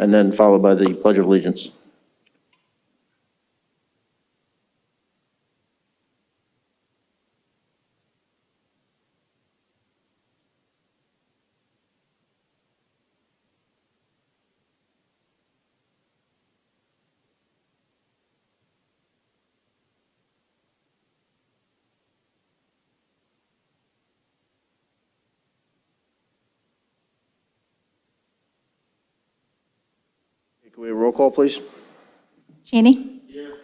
and then followed by the Pledge of Allegiance. Can we have a roll call, please? Cheney? Here.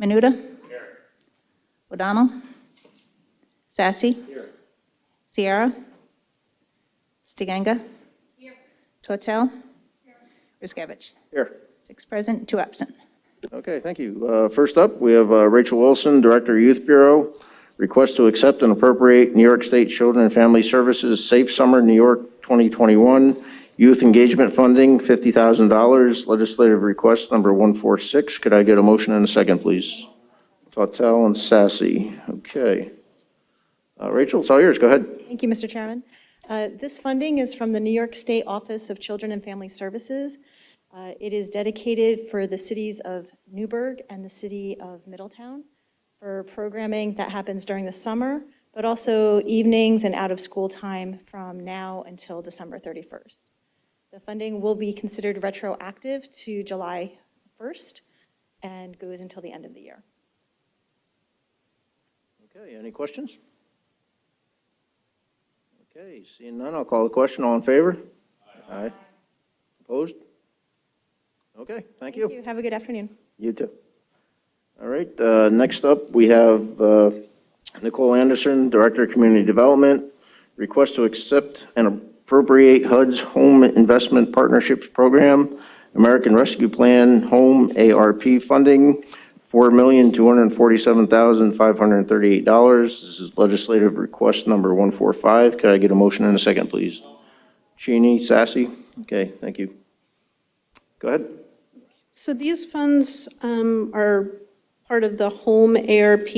Menuda? Here. O'Donnell? Sassy? Here. Sierra? Stiganga? Here. Tortel? Here. Riskevich? Here. 6 present, 2 absent. Okay, thank you. First up, we have Rachel Wilson, Director, Youth Bureau. Request to accept and appropriate New York State Children and Family Services Safe Summer New York 2021 Youth Engagement Funding, $50,000. Legislative request number 146. Could I get a motion and a second, please? Tortel and Sassy. Okay. Rachel, it's all yours. Go ahead. Thank you, Mr. Chairman. This funding is from the New York State Office of Children and Family Services. It is dedicated for the cities of Newburgh and the city of Middletown for programming that happens during the summer, but also evenings and out of school time from now until December 31st. The funding will be considered retroactive to July 1st and goes until the end of the year. Okay, any questions? Okay, seeing none, I'll call the question. All in favor? Aye. Opposed? Okay, thank you. Have a good afternoon. You too. All right, next up, we have Nicole Anderson, Director of Community Development. Request to accept and appropriate HUD's Home Investment Partnerships Program, American Rescue Plan Home ARP funding, $4,247,538. This is legislative request number 145. Could I get a motion in a second, please? Cheney, Sassy? Okay, thank you. Go ahead. So these funds are part of the Home ARP,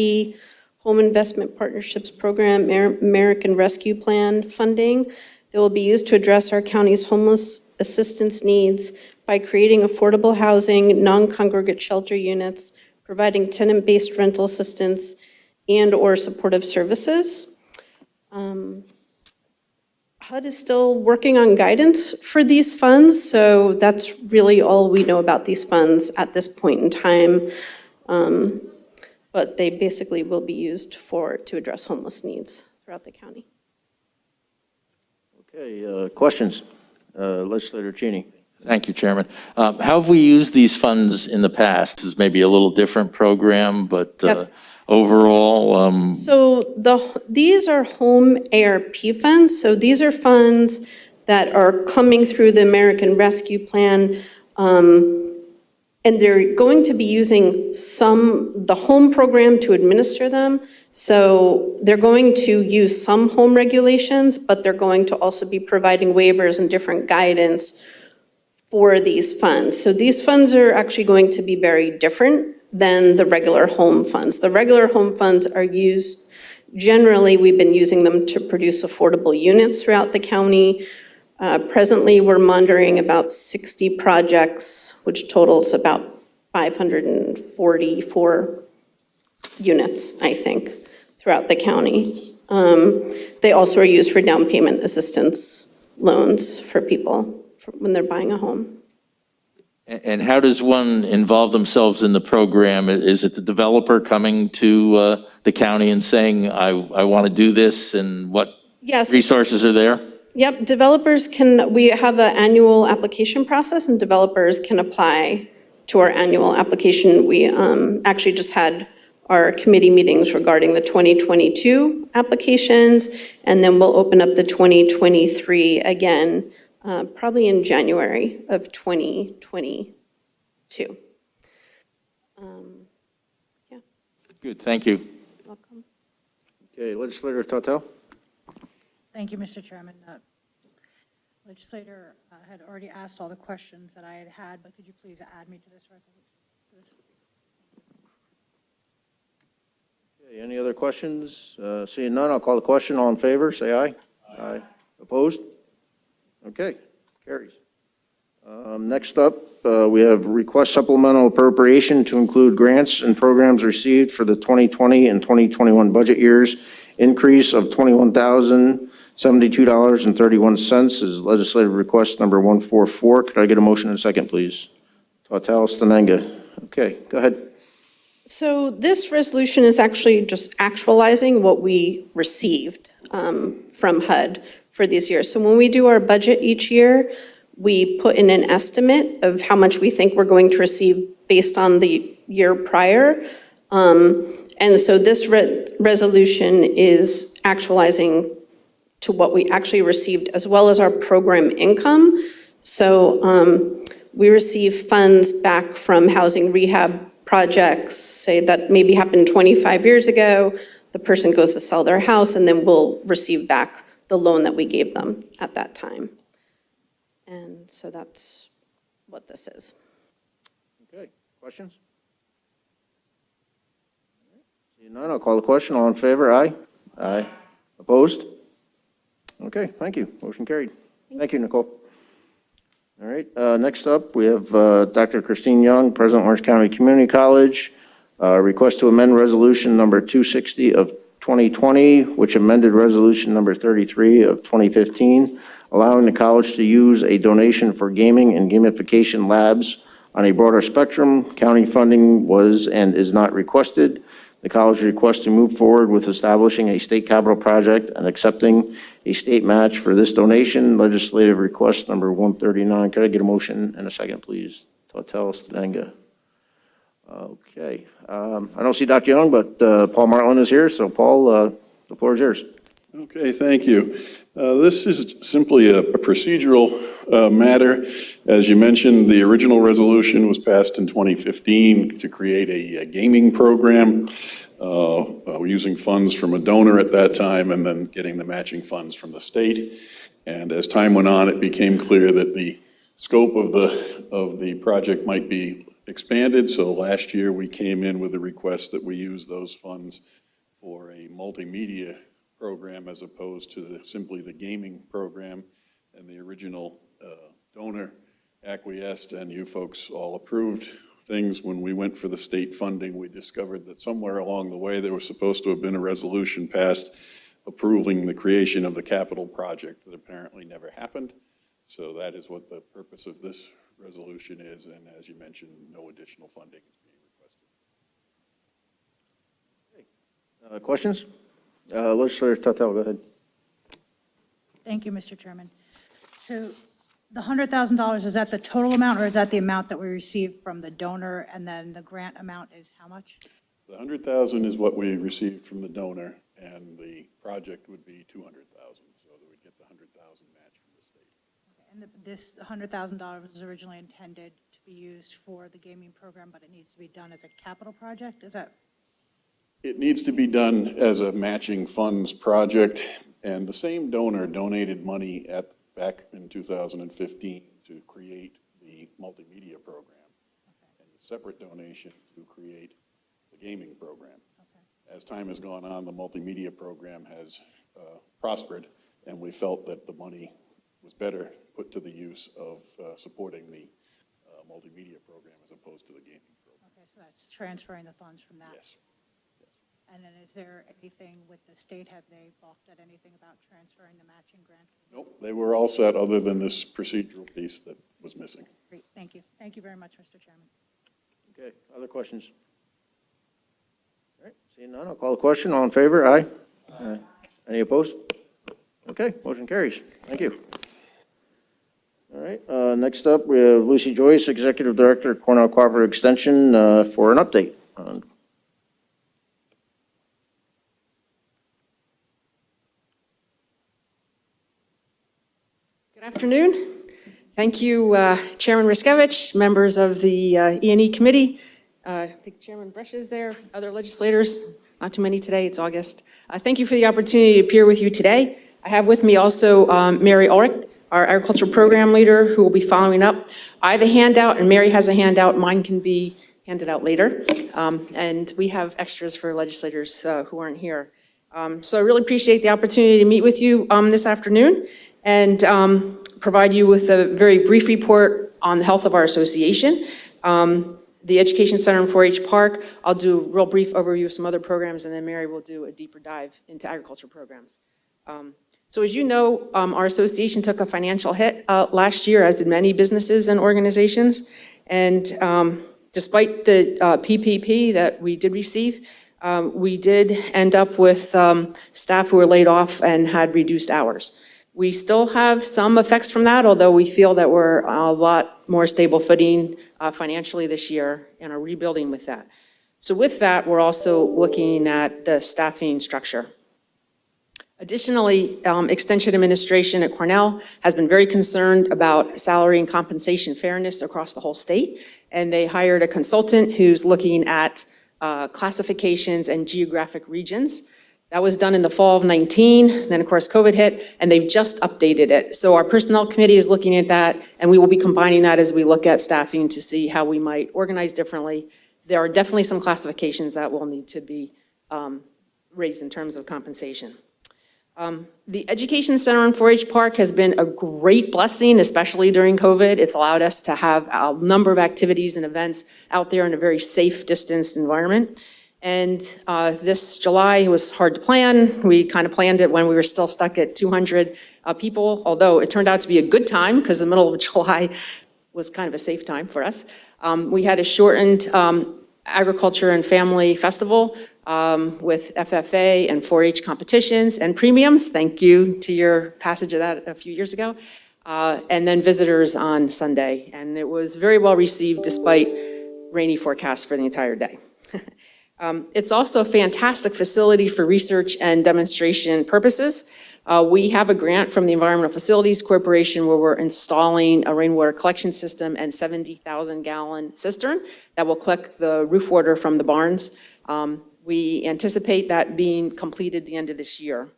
Home Investment Partnerships Program, American Rescue Plan funding. They will be used to address our county's homeless assistance needs by creating affordable housing, non-congregate shelter units, providing tenant-based rental assistance and/or supportive services. HUD is still working on guidance for these funds, so that's really all we know about these funds at this point in time. But they basically will be used to address homeless needs throughout the county. Okay, questions? Legislator Cheney. Thank you, Chairman. How have we used these funds in the past? This is maybe a little different program, but Yep. overall. So these are home ARP funds. So these are funds that are coming through the American Rescue Plan, and they're going to be using the home program to administer them. So they're going to use some home regulations, but they're going to also be providing waivers and different guidance for these funds. So these funds are actually going to be very different than the regular home funds. The regular home funds are used, generally we've been using them to produce affordable units throughout the county. Presently, we're monitoring about 60 projects, which totals about 544 units, I think, throughout the county. They also are used for down payment assistance loans for people when they're buying a home. And how does one involve themselves in the program? Is it the developer coming to the county and saying, I want to do this, and what Yes. resources are there? Yep, we have an annual application process, and developers can apply to our annual application. We actually just had our committee meetings regarding the 2022 applications, and then we'll open up the 2023 again, probably in January of 2022. Yeah. Good, thank you. Welcome. Okay, Legislator Tortel. Thank you, Mr. Chairman. Legislator had already asked all the questions that I had, but could you please add me to this resolution? Okay, any other questions? Seeing none, I'll call the question. All in favor, say aye. Aye. Opposed? Okay, carries. Next up, we have request supplemental appropriation to include grants and programs received for the 2020 and 2021 budget years. Increase of $21,072.31 is legislative request number 144. Could I get a motion and a second, please? Tortel, Stenenga. Okay, go ahead. So this resolution is actually just actualizing what we received from HUD for these years. So when we do our budget each year, we put in an estimate of how much we think we're going to receive based on the year prior. And so this resolution is actualizing to what we actually received, as well as our program income. So we receive funds back from housing rehab projects, say that maybe happened 25 years ago. The person goes to sell their house, and then we'll receive back the loan that we gave them at that time. And so that's what this is. Okay, questions? Seeing none, I'll call the question. All in favor, aye? Aye. Opposed? Okay, thank you. Motion carried. Thank you, Nicole. All right, next up, we have Dr. Christine Young, President Orange County Community College. Request to amend resolution number 260 of 2020, which amended resolution number 33 of 2015, allowing the college to use a donation for gaming and gamification labs on a broader spectrum. County funding was and is not requested. The college requests to move forward with establishing a state capital project and accepting a state match for this donation. Legislative request number 139. Could I get a motion and a second, please? Tortel, Stenenga. Okay. I don't see Dr. Young, but Paul Martland is here. So, Paul, the floor is yours. Okay, thank you. This is simply a procedural matter. As you mentioned, the original resolution was passed in 2015 to create a gaming program. We're using funds from a donor at that time and then getting the matching funds from the state. And as time went on, it became clear that the scope of the project might be expanded. So last year we came in with a request that we use those funds for a multimedia program as opposed to simply the gaming program. And the original donor acquiesced, and you folks all approved things. When we went for the state funding, we discovered that somewhere along the way there was supposed to have been a resolution passed approving the creation of the capital project that apparently never happened. So that is what the purpose of this resolution is, and as you mentioned, no additional funding is being requested. Questions? Legislator Tortel, go ahead. Thank you, Mr. Chairman. So the $100,000, is that the total amount, or is that the amount that we received from the donor, and then the grant amount is how much? The $100,000 is what we received from the donor, and the project would be $200,000, so that we'd get the $100,000 match from the state. And this $100,000 was originally intended to be used for the gaming program, but it needs to be done as a capital project? Is that? It needs to be done as a matching funds project, and the same donor donated money back in 2015 to create the multimedia program, and a separate donation to create the gaming program. As time has gone on, the multimedia program has prospered, and we felt that the money was better put to the use of supporting the multimedia program as opposed to the gaming program. Okay, so that's transferring the funds from that. Yes. And then is there anything with the state, have they balked at anything about transferring the matching grant? Nope, they were all set other than this procedural piece that was missing. Great, thank you. Thank you very much, Mr. Chairman. Okay, other questions? All right, seeing none, I'll call the question. All in favor? Aye. Aye. Any opposed? Okay, motion carries. Thank you. All right, next up, we have Lucy Joyce, Executive Director, Cornell Cooperative Extension, for an update on. Good afternoon. Thank you, Chairman Riskevich, members of the E&E Committee. I think Chairman Bresch is there, other legislators, not too many today, it's August. Thank you for the opportunity to appear with you today. I have with me also Mary Ulrich, our Agricultural Program Leader, who will be following up. I have a handout, and Mary has a handout. Mine can be handed out later. And we have extras for legislators who aren't here. So I really appreciate the opportunity to meet with you this afternoon and provide you with a very brief report on the health of our association. The Education Center in 4-H Park, I'll do a real brief overview of some other programs, and then Mary will do a deeper dive into agriculture programs. So as you know, our association took a financial hit last year, as did many businesses and organizations. And despite the PPP that we did receive, we did end up with staff who were laid off and had reduced hours. We still have some effects from that, although we feel that we're a lot more stable footing financially this year and are rebuilding with that. So with that, we're also looking at the staffing structure. Additionally, Extension Administration at Cornell has been very concerned about salary and compensation fairness across the whole state, and they hired a consultant who's looking at classifications and geographic regions. That was done in the fall of 19, then of course COVID hit, and they've just updated it. So our personnel committee is looking at that, and we will be combining that as we look at staffing to see how we might organize differently. There are definitely some classifications that will need to be raised in terms of compensation. The Education Center in 4-H Park has been a great blessing, especially during COVID. It's allowed us to have a number of activities and events out there in a very safe, distanced environment. And this July, it was hard to plan. We kind of planned it when we were still stuck at 200 people, although it turned out to be a good time because the middle of July was kind of a safe time for us. We had a shortened agriculture and family festival with FFA and 4-H competitions and premiums. Thank you to your passage of that a few years ago. And then visitors on Sunday. And it was very well received despite rainy forecasts for the entire day. It's also a fantastic facility for research and demonstration purposes. We have a grant from the Environmental Facilities Corporation where we're installing a rainwater collection system and 70,000-gallon cistern that will collect the roof water from the barns. We anticipate that being completed the end of this year.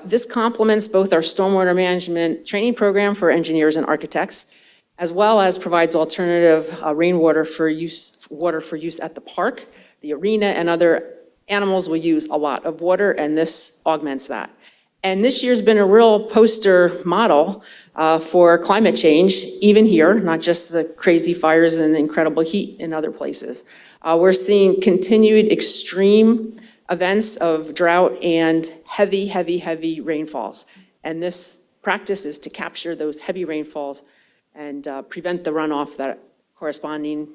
This complements both our stormwater management training program for engineers and architects, as well as provides alternative rainwater for use at the park. The arena and other animals will use a lot of water, and this augments that. And this year's been a real poster model for climate change, even here, not just the crazy fires and the incredible heat in other places. We're seeing continued extreme events of drought and heavy, heavy, heavy rainfalls. And this practice is to capture those heavy rainfalls and prevent the runoff, that corresponding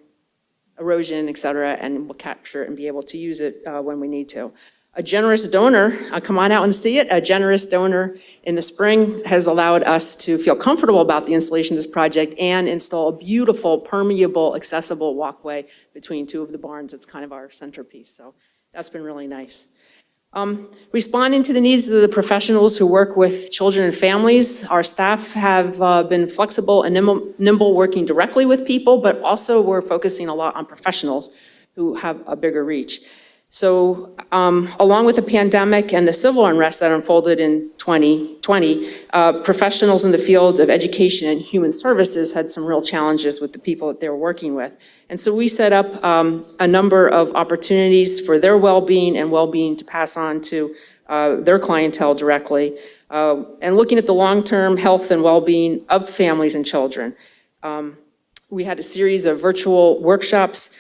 erosion, et cetera, and we'll capture it and be able to use it when we need to. A generous donor, come on out and see it, a generous donor in the spring has allowed us to feel comfortable about the installation of this project and install a beautiful, permeable, accessible walkway between two of the barns. It's kind of our centerpiece, so that's been really nice. Responding to the needs of the professionals who work with children and families, our staff have been flexible and nimble working directly with people, but also we're focusing a lot on professionals who have a bigger reach. So along with the pandemic and the civil unrest that unfolded in 2020, professionals in the fields of education and human services had some real challenges with the people that they were working with. And so we set up a number of opportunities for their well-being and well-being to pass on to their clientele directly, and looking at the long-term health and well-being of families and children. We had a series of virtual workshops,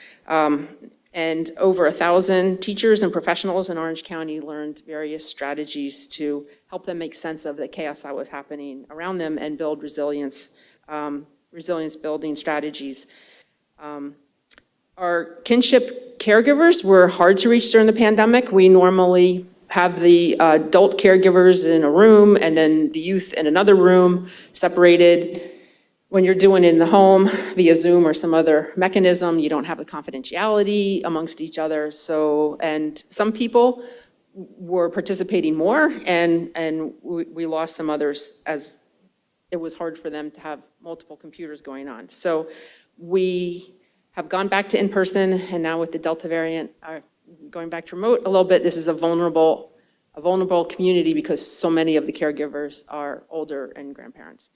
and over 1,000 teachers and professionals in Orange County learned various strategies to help them make sense of the chaos that was happening around them and build resilience building strategies. Our kinship caregivers were hard to reach during the pandemic. We normally have the adult caregivers in a room and then the youth in another room, separated. When you're doing it in the home via Zoom or some other mechanism, you don't have the confidentiality amongst each other. So, and some people were participating more, and we lost some others as it was hard for them to have multiple computers going on. So we have gone back to in-person, and now with the Delta variant, going back to remote a little bit. This is a vulnerable community because so many of the caregivers are older and grandparents.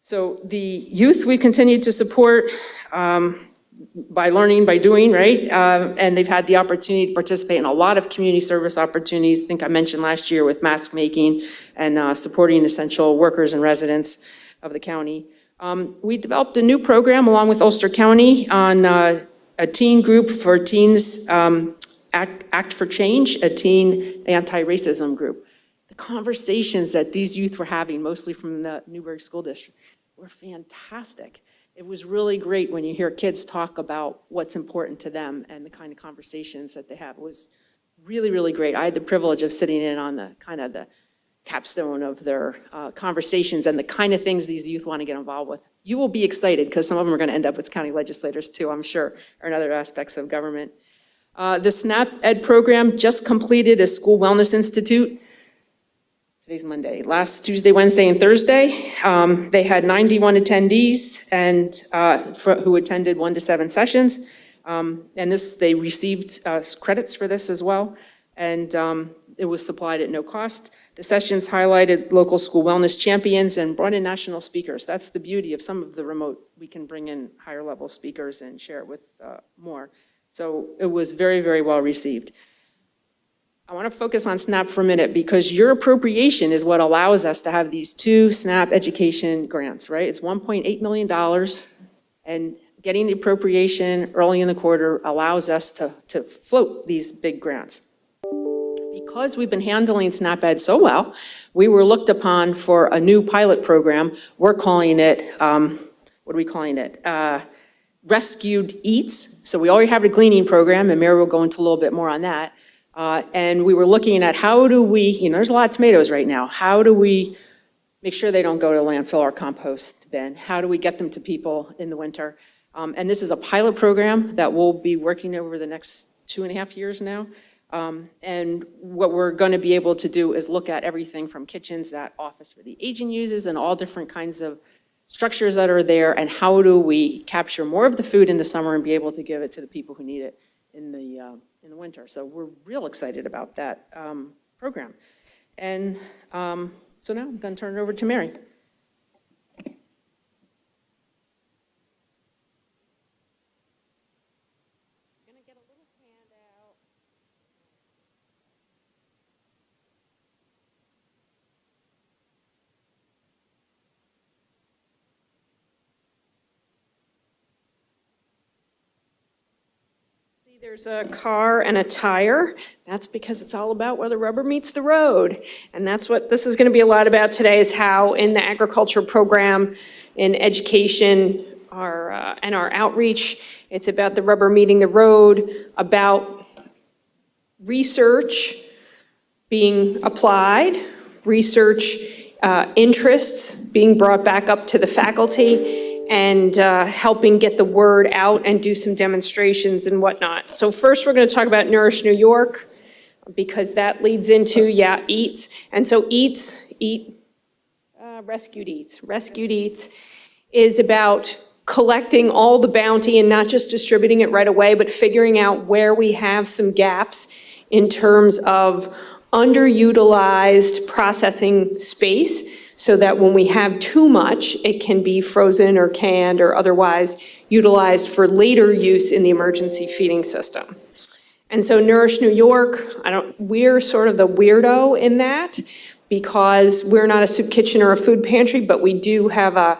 So the youth we continue to support by learning, by doing, right? And they've had the opportunity to participate in a lot of community service opportunities. I think I mentioned last year with mask making and supporting essential workers and residents of the county. We developed a new program along with Ulster County on a teen group for teens, Act for Change, a teen anti-racism group. The conversations that these youth were having, mostly from the Newburgh School District, were fantastic. It was really great when you hear kids talk about what's important to them and the kind of conversations that they have. It was really, really great. I had the privilege of sitting in on the kind of the capstone of their conversations and the kind of things these youth want to get involved with. You will be excited because some of them are going to end up with county legislators too, I'm sure, or in other aspects of government. The SNAP Ed program just completed a school wellness institute. Today's Monday. Last Tuesday, Wednesday, and Thursday, they had 91 attendees and who attended 1 to 7 sessions. And they received credits for this as well. And it was supplied at no cost. The sessions highlighted local school wellness champions and brought in national speakers. That's the beauty of some of the remote. We can bring in higher level speakers and share it with more. So it was very, very well received. I want to focus on SNAP for a minute because your appropriation is what allows us to have these 2 SNAP education grants, right? It's $1.8 million, and getting the appropriation early in the quarter allows us to float these big grants. Because we've been handling SNAP Ed so well, we were looked upon for a new pilot program. We're calling it, what are we calling it? Rescued Eats. So we already have a gleaning program, and Mary will go into a little bit more on that. And we were looking at how do we, there's a lot of tomatoes right now. How do we make sure they don't go to landfill or compost bin? How do we get them to people in the winter? And this is a pilot program that we'll be working over the next 2.5 years now. And what we're going to be able to do is look at everything from kitchens that Office for the Aging uses and all different kinds of structures that are there, and how do we capture more of the food in the summer and be able to give it to the people who need it in the winter. So we're real excited about that program. And so now I'm going to turn it over to Mary. There's a car and a tire. That's because it's all about where the rubber meets the road. And that's what this is going to be a lot about today, is how in the agriculture program, in education, and our outreach, it's about the rubber meeting the road, about research being applied, research interests being brought back up to the faculty, and helping get the word out and do some demonstrations and whatnot. So first we're going to talk about Nourish New York, because that leads into, Eats. And so Rescued Eats. Rescued Eats is about collecting all the bounty and not just distributing it right away, but figuring out where we have some gaps in terms of underutilized processing space, so that when we have too much, it can be frozen or canned or otherwise utilized for later use in the emergency feeding system. And so Nourish New York, we're sort of the weirdo in that, because we're not a soup kitchen or a food pantry, but we do have a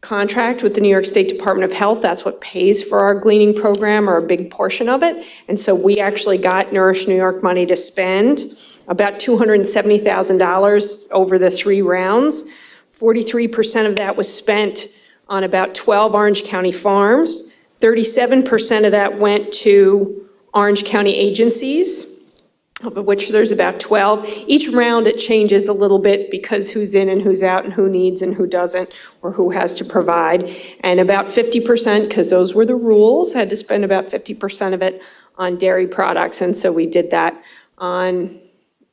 contract with the New York State Department of Health. That's what pays for our gleaning program, or a big portion of it. And so we actually got Nourish New York money to spend, about $270,000 over the 3 rounds. 43% of that was spent on about 12 Orange County farms. 37% of that went to Orange County agencies, of which there's about 12. Each round it changes a little bit because who's in and who's out and who needs and who doesn't, or who has to provide. And about 50%, because those were the rules, had to spend about 50% of it on dairy products. And so we did that on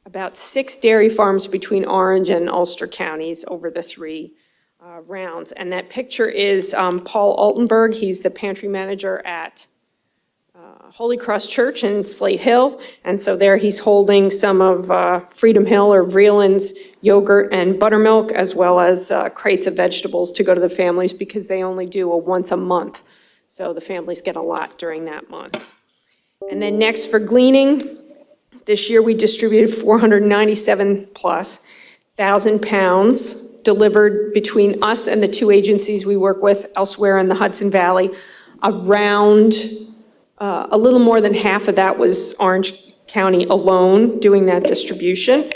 about 6 dairy farms between Orange and Ulster counties over the 3 rounds. And that picture is Paul Altenberg. He's the pantry manager at Holy Cross Church in Slate Hill. And so there he's holding some of Freedom Hill or Vreeland's yogurt and buttermilk, as well as crates of vegetables to go to the families, because they only do a once a month. So the families get a lot during that month. And then next for gleaning, this year we distributed 497,000+ pounds delivered between us and the two agencies we work with elsewhere in the Hudson Valley. Around a little more than half of that was Orange County alone doing that distribution.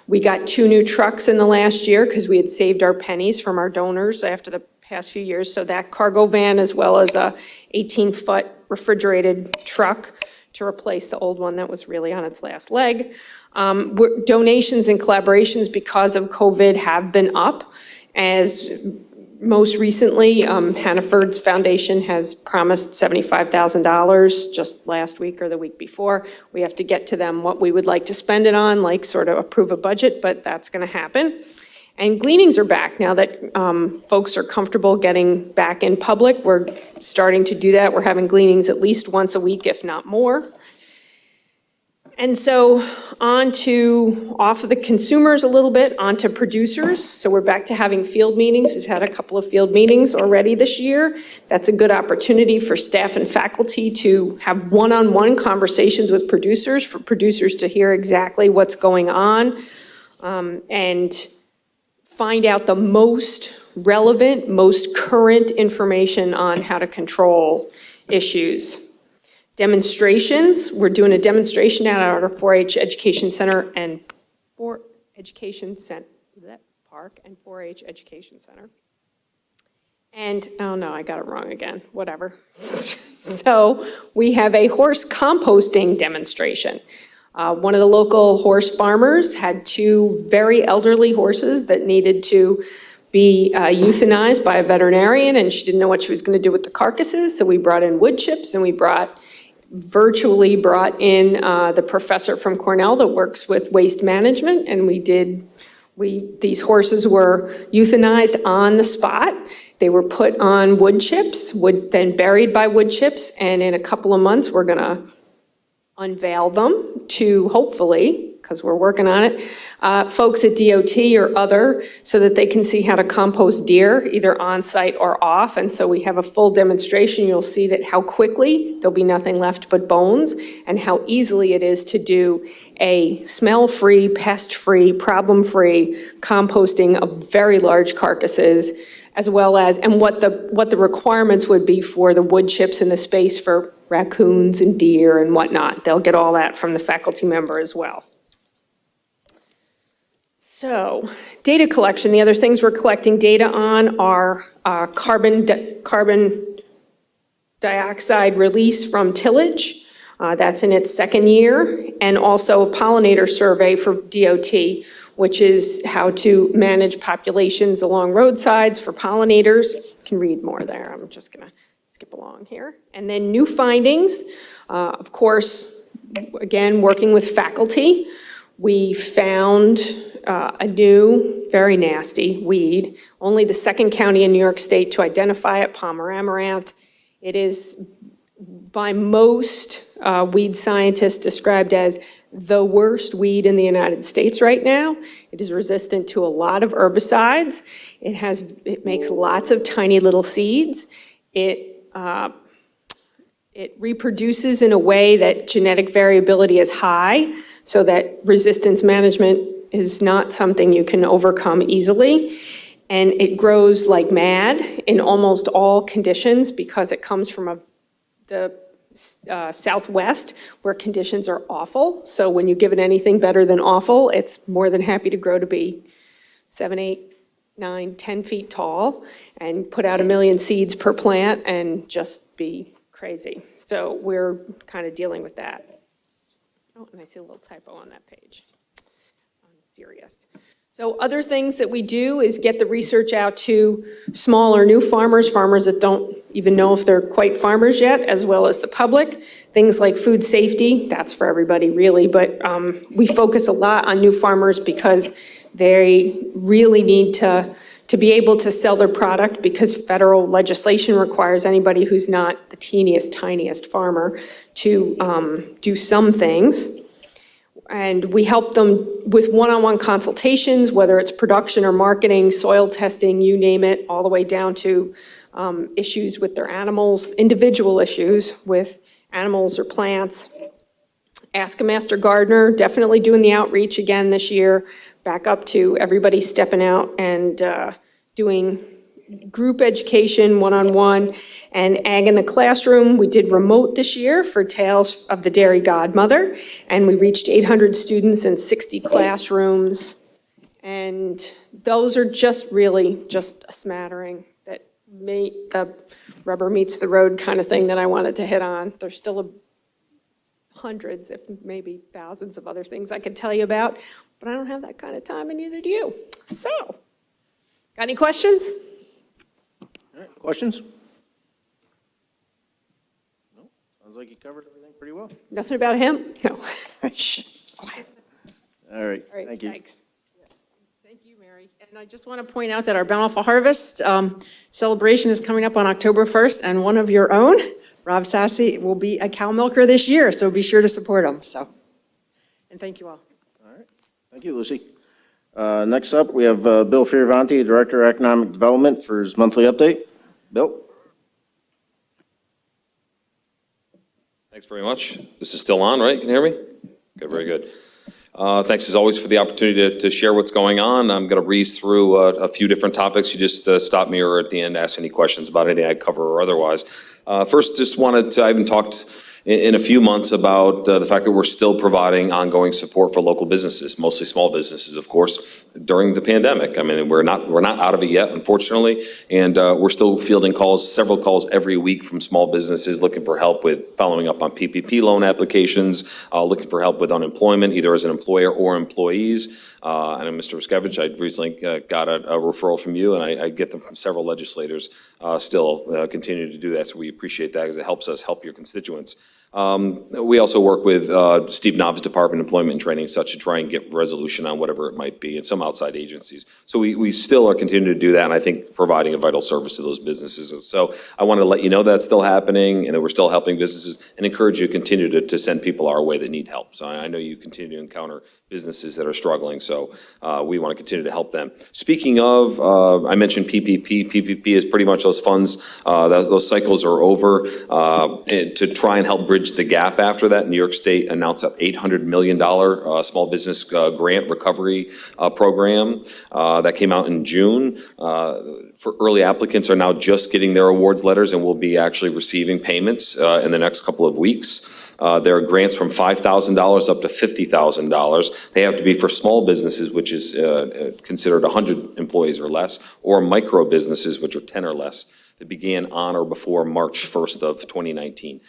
We got 2 new trucks in the last year because we had saved our pennies from our donors after the past few years. So that cargo van, as well as a 18-foot refrigerated truck to replace the old one that was really on its last leg. Donations and collaborations because of COVID have been up. As most recently, Hannaford's Foundation has promised $75,000 just last week or the week before. We have to get to them what we would like to spend it on, like sort of approve a budget, but that's going to happen. And gleanings are back now that folks are comfortable getting back in public. We're starting to do that. We're having gleanings at least once a week, if not more. And so off of the consumers a little bit, onto producers. So we're back to having field meetings. We've had a couple of field meetings already this year. That's a good opportunity for staff and faculty to have one-on-one conversations with producers, for producers to hear exactly what's going on, and find out the most relevant, most current information on how to control issues. Demonstrations, we're doing a demonstration at our 4-H Education Center and 4-H Education Center. And, oh no, I got it wrong again, whatever. So we have a horse composting demonstration. One of the local horse farmers had 2 very elderly horses that needed to be euthanized by a veterinarian, and she didn't know what she was going to do with the carcasses, so we brought in wood chips, and we virtually brought in the professor from Cornell that works with waste management, and these horses were euthanized on the spot. They were put on wood chips, then buried by wood chips, and in a couple of months, we're going to unveil them to, hopefully, because we're working on it, folks at DOT or other, so that they can see how to compost deer, either on-site or off. And so we have a full demonstration. You'll see that how quickly there'll be nothing left but bones, and how easily it is to do a smell-free, pest-free, problem-free composting of very large carcasses, as well as, and what the requirements would be for the wood chips and the space for raccoons and deer and whatnot. They'll get all that from the faculty member as well. So, data collection, the other things we're collecting data on are carbon dioxide release from tillage. That's in its 2nd year, and also a pollinator survey for DOT, which is how to manage populations along roadsides for pollinators. You can read more there. I'm just going to skip along here. And then new findings, of course, again, working with faculty, we found a new, very nasty weed, only the 2nd county in New York State to identify it, Palmer amaranth. It is by most weed scientists described as the worst weed in the United States right now. It is resistant to a lot of herbicides. It makes lots of tiny little seeds. It reproduces in a way that genetic variability is high, so that resistance management is not something you can overcome easily. And it grows like mad in almost all conditions because it comes from the Southwest, where conditions are awful. So when you give it anything better than awful, it's more than happy to grow to be 7, 8, 9, 10 feet tall and put out 1 million seeds per plant and just be crazy. So we're kind of dealing with that. Oh, and I see a little typo on that page. I'm serious. So other things that we do is get the research out to smaller new farmers that don't even know if they're quite farmers yet, as well as the public. Things like food safety, that's for everybody really, but we focus a lot on new farmers because they really need to be able to sell their product, because federal legislation requires anybody who's not the teeniest, tiniest farmer to do some things. And we help them with one-on-one consultations, whether it's production or marketing, soil testing, you name it, all the way down to issues with their animals, individual issues with animals or plants. Ask a Master Gardener, definitely doing the outreach again this year. back up to everybody stepping out and doing group education, one-on-one, and ag in the classroom. We did remote this year for Tales of the Dairy Godmother, and we reached 800 students in 60 classrooms. And those are just really just a smattering that the rubber meets the road kind of thing that I wanted to hit on. There's still hundreds, if maybe thousands of other things I could tell you about, but I don't have that kind of time, and neither do you. So, got any questions? All right, questions? No? Sounds like you covered everything pretty well. Nothing about him? No. Shh, quiet. All right, All right, thank you. thanks. Thank you, Mary. And I just want to point out that our Bountiful Harvest celebration is coming up on October 1st, and one of your own, Rob Sassy, will be a cow milker this year, so be sure to support him, so. And thank you all. All right, thank you, Lucy. Next up, we have Bill Fioravanti, Director of Economic Development, for his monthly update. Bill? Thanks very much. This is still on, right? Can you hear me? Good, very good. Thanks as always for the opportunity to share what's going on. I'm going to breeze through a few different topics. You just stop me or at the end ask any questions about anything I cover or otherwise. First, just wanted to, I haven't talked in a few months about the fact that we're still providing ongoing support for local businesses, mostly small businesses, of course, during the pandemic. I mean, we're not out of it yet, unfortunately, and we're still fielding calls, several calls every week from small businesses looking for help with following up on PPP loan applications, looking for help with unemployment, either as an employer or employees. And Mr. Riskevich, I recently got a referral from you, and I get them from several legislators still continue to do that, so we appreciate that because it helps us help your constituents. We also work with Steve Knob's Department of Employment and Training, such to try and get resolution on whatever it might be, and some outside agencies. So we still are continuing to do that, and I think providing a vital service to those businesses. So I want to let you know that's still happening, and that we're still helping businesses, and encourage you to continue to send people our way that need help. So I know you continue to encounter businesses that are struggling, so we want to continue to help them. Speaking of, I mentioned PPP. PPP is pretty much those funds, those cycles are over, and to try and help bridge the gap after that. New York State announced an $800 million small business grant recovery program that came out in June. For early applicants are now just getting their awards letters and will be actually receiving payments in the next couple of weeks. There are grants from $5,000 up to $50,000. They have to be for small businesses, which is considered 100 employees or less, or micro businesses, which are 10 or less. That began on or before March 1st of 2019.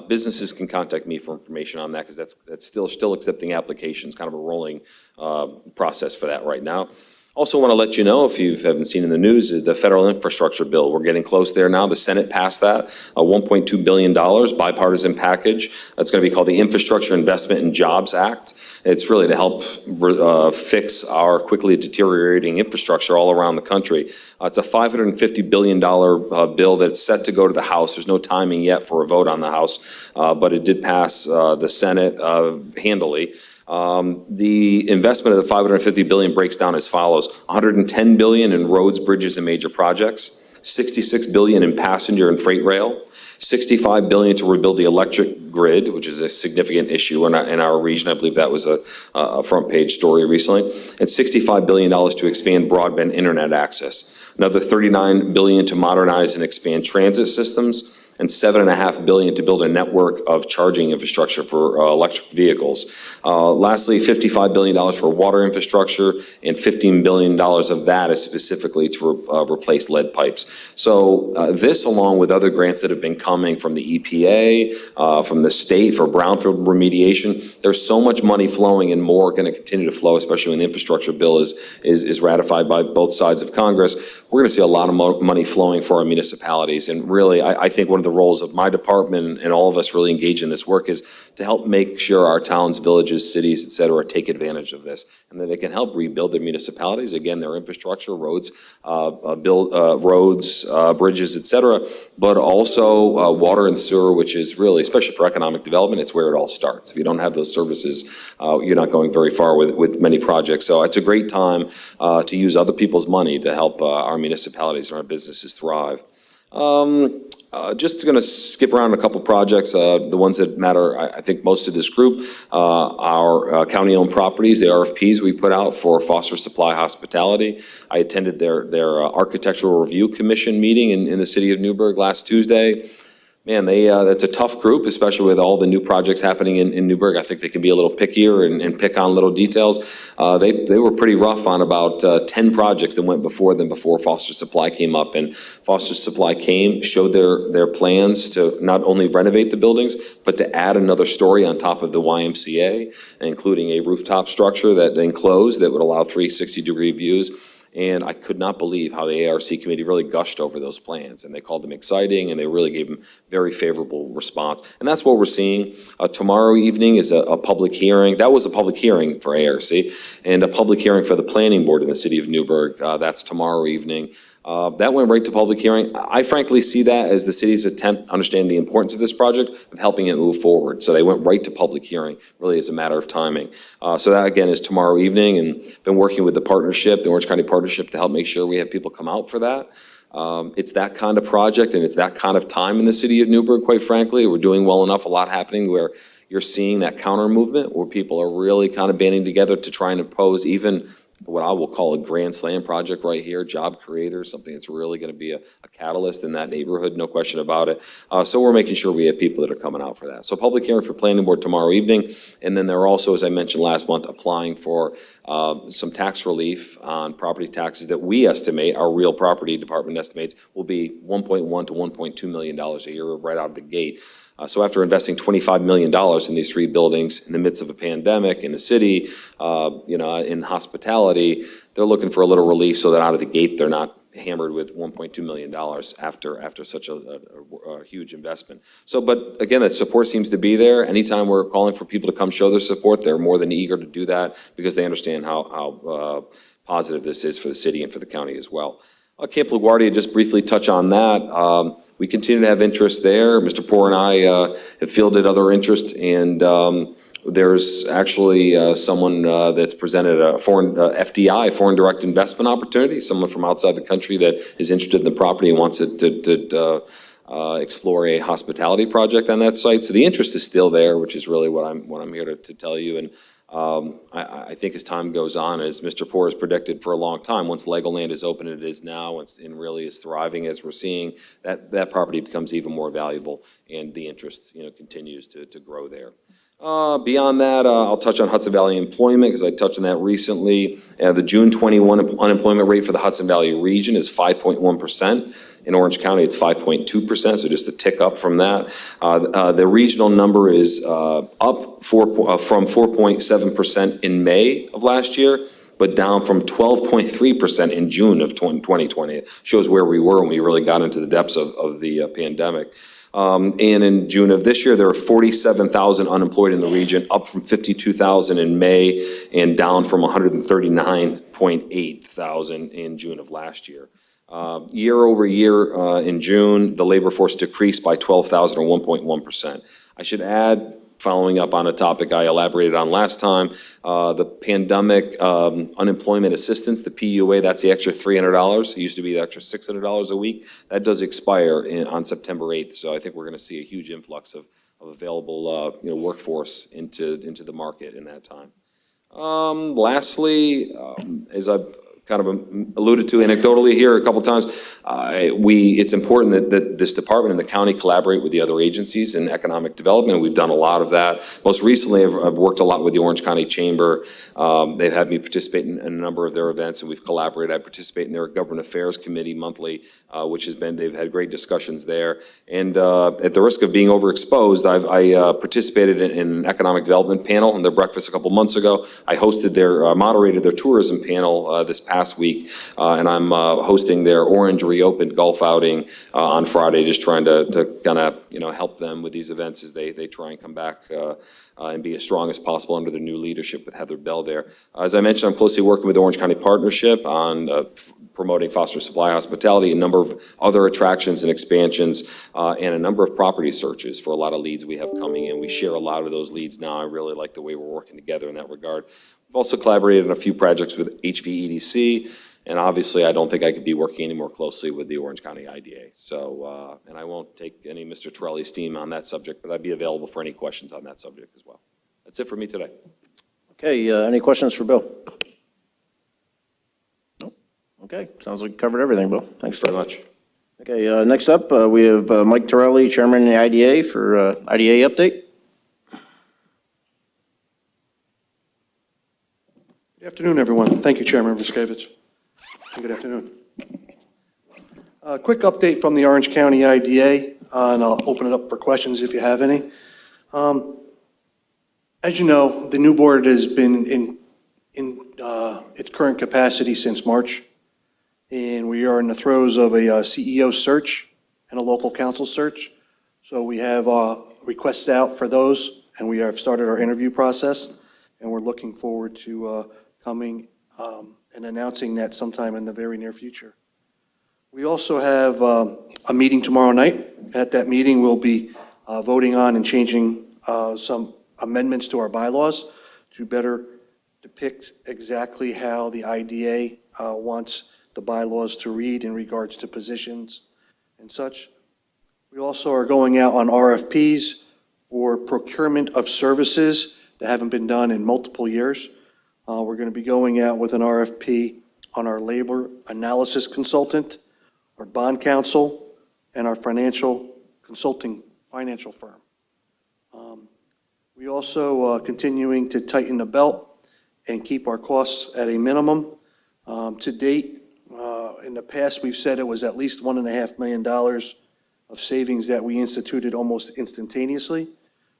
Businesses can contact me for information on that because that's still accepting applications, kind of a rolling process for that right now. Also want to let you know, if you haven't seen in the news, the federal infrastructure bill, we're getting close there now. The Senate passed that, a $1.2 billion bipartisan package. That's going to be called the Infrastructure Investment and Jobs Act. It's really to help fix our quickly deteriorating infrastructure all around the country. It's a $550 billion bill that's set to go to the House. There's no timing yet for a vote on the House, but it did pass the Senate handily. The investment of the $550 billion breaks down as follows: $110 billion in roads, bridges, and major projects, $66 billion in passenger and freight rail, $65 billion to rebuild the electric grid, which is a significant issue in our region. I believe that was a front page story recently, and $65 billion to expand broadband internet access. Another $39 billion to modernize and expand transit systems, and $7.5 billion to build a network of charging infrastructure for electric vehicles. Lastly, $55 billion for water infrastructure, and $15 billion of that is specifically to replace lead pipes. So this, along with other grants that have been coming from the EPA, from the state for brownfield remediation, there's so much money flowing, and more going to continue to flow, especially when the infrastructure bill is ratified by both sides of Congress. We're going to see a lot of money flowing for our municipalities, and really, I think one of the roles of my department and all of us really engage in this work is to help make sure our towns, villages, cities, et cetera, take advantage of this, and that they can help rebuild their municipalities, again, their infrastructure, roads, bridges, et cetera, but also water and sewer, which is really, especially for economic development, it's where it all starts. If you don't have those services, you're not going very far with many projects. So it's a great time to use other people's money to help our municipalities and our businesses thrive. Just going to skip around a couple projects. The ones that matter, I think, most to this group, our county-owned properties, the RFPs we put out for Foster Supply Hospitality. I attended their Architectural Review Commission meeting in the city of Newburgh last Tuesday. Man, that's a tough group, especially with all the new projects happening in Newburgh. I think they can be a little pickier and pick on little details. They were pretty rough on about 10 projects that went before them before Foster Supply came up. And Foster Supply showed their plans to not only renovate the buildings, but to add another story on top of the YMCA, including a rooftop structure that enclosed that would allow 360-degree views. And I could not believe how the ARC committee really gushed over those plans. And they called them exciting, and they really gave them very favorable response. And that's what we're seeing. Tomorrow evening is a public hearing. That was a public hearing for ARC, and a public hearing for the planning board in the city of Newburgh. That's tomorrow evening. That went right to public hearing. I frankly see that as the city's attempt to understand the importance of this project of helping it move forward. So they went right to public hearing, really as a matter of timing. So that again is tomorrow evening, and been working with the partnership, the Orange County Partnership, to help make sure we have people come out for that. It's that kind of project and it's that kind of time in the city of Newburgh, quite frankly. We're doing well enough, a lot happening where you're seeing that counter movement where people are really kind of banding together to try and oppose even what I will call a grand slam project right here, job creator, something that's really going to be a catalyst in that neighborhood, no question about it. So we're making sure we have people that are coming out for that. So public hearing for planning board tomorrow evening. And then they're also, as I mentioned last month, applying for some tax relief on property taxes that we estimate, our real property department estimates, will be $1.1 to $1.2 million a year right out of the gate. So after investing $25 million in these three buildings in the midst of a pandemic in the city, in hospitality, they're looking for a little relief so that out of the gate they're not hammered with $1.2 million after such a huge investment. So, but again, that support seems to be there. Anytime we're calling for people to come show their support, they're more than eager to do that because they understand how positive this is for the city and for the county as well. Camp LaGuardia, just briefly touch on that. We continue to have interest there. Mr. Poore and I have fielded other interest, and there's actually someone that's presented a foreign FDI, foreign direct investment opportunity, someone from outside the country that is interested in the property and wants it to explore a hospitality project on that site. So the interest is still there, which is really what I'm here to tell you. And I think as time goes on, as Mr. Poore has predicted for a long time, once Legoland is open, it is now, and really is thriving as we're seeing, that property becomes even more valuable, and the interest continues to grow there. Beyond that, I'll touch on Hudson Valley employment because I touched on that recently. The June 21 unemployment rate for the Hudson Valley region is 5.1%. In Orange County, it's 5.2%, so just a tick up from that. The regional number is up from 4.7% in May of last year, but down from 12.3% in June of 2020. It shows where we were when we really got into the depths of the pandemic. And in June of this year, there were 47,000 unemployed in the region, up from 52,000 in May and down from 139.8 thousand in June of last year. Year over year in June, the labor force decreased by 12,000 or 1.1%. I should add, following up on a topic I elaborated on last time, the pandemic unemployment assistance, the PUA, that's the extra $300. It used to be the extra $600 a week. That does expire on September 8th. So I think we're going to see a huge influx of available workforce into the market in that time. Lastly, as I've kind of alluded to anecdotally here a couple times, it's important that this department and the county collaborate with the other agencies in economic development. We've done a lot of that. Most recently, I've worked a lot with the Orange County Chamber. They've had me participate in a number of their events, and we've collaborated. I participate in their Government Affairs Committee monthly, they've had great discussions there. And at the risk of being overexposed, I participated in an economic development panel in their breakfast a couple months ago. I moderated their tourism panel this past week, and I'm hosting their Orange Reopened golf outing on Friday, just trying to kind of help them with these events as they try and come back and be as strong as possible under the new leadership with Heather Bell there. As I mentioned, I'm closely working with the Orange County Partnership on promoting Foster Supply Hospitality, a number of other attractions and expansions, and a number of property searches for a lot of leads we have coming in. We share a lot of those leads now. I really like the way we're working together in that regard. We've also collaborated on a few projects with HVEDC, And obviously, I don't think I could be working any more closely with the Orange County IDA. So, and I won't take any Mr. Torelli's steam on that subject, but I'd be available for any questions on that subject as well. That's it for me today. Okay, any questions for Bill? Nope. Okay, sounds like you covered everything, Bill. Thanks Thanks very much. Okay, next up, we have Mike Torelli, Chairman of the IDA, for IDA update. Good afternoon, everyone. Thank you, Chairman Riskevich. Good afternoon. Quick update from the Orange County IDA, and I'll open it up for questions if you have any. As you know, the new board has been in its current capacity since March, and we are in the throes of a CEO search and a local council search. So we have requests out for those, and we have started our interview process, and we're looking forward to coming and announcing that sometime in the very near future. We also have a meeting tomorrow night. At that meeting, we'll be voting on and changing some amendments to our bylaws to better depict exactly how the IDA wants the bylaws to read in regards to positions and such. We also are going out on RFPs for procurement of services that haven't been done in multiple years. We're going to be going out with an RFP on our labor analysis consultant, our bond counsel, and our financial consulting financial firm. We also continuing to tighten the belt and keep our costs at a minimum. To date, in the past, we've said it was at least $1.5 million of savings that we instituted almost instantaneously.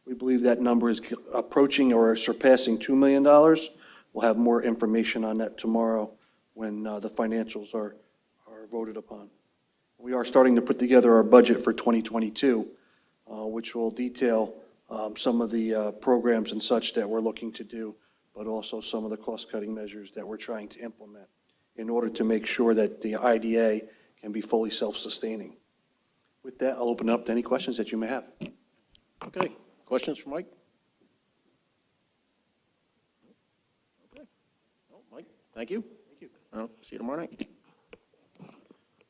We believe that number is approaching or surpassing $2 million. We'll have more information on that tomorrow when the financials are voted upon. We are starting to put together our budget for 2022, which will detail some of the programs and such that we're looking to do, but also some of the cost-cutting measures that we're trying to implement in order to make sure that the IDA can be fully self-sustaining. With that, I'll open it up to any questions that you may have. Okay, questions for Mike? Okay. No, Mike, thank you. Thank you. I'll see you tomorrow night.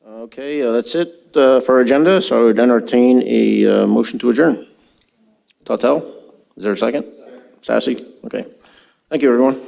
Okay, that's it for our agenda, so I would entertain a motion to adjourn. Tautel, is there a second? Sassy? Okay. Thank you, everyone.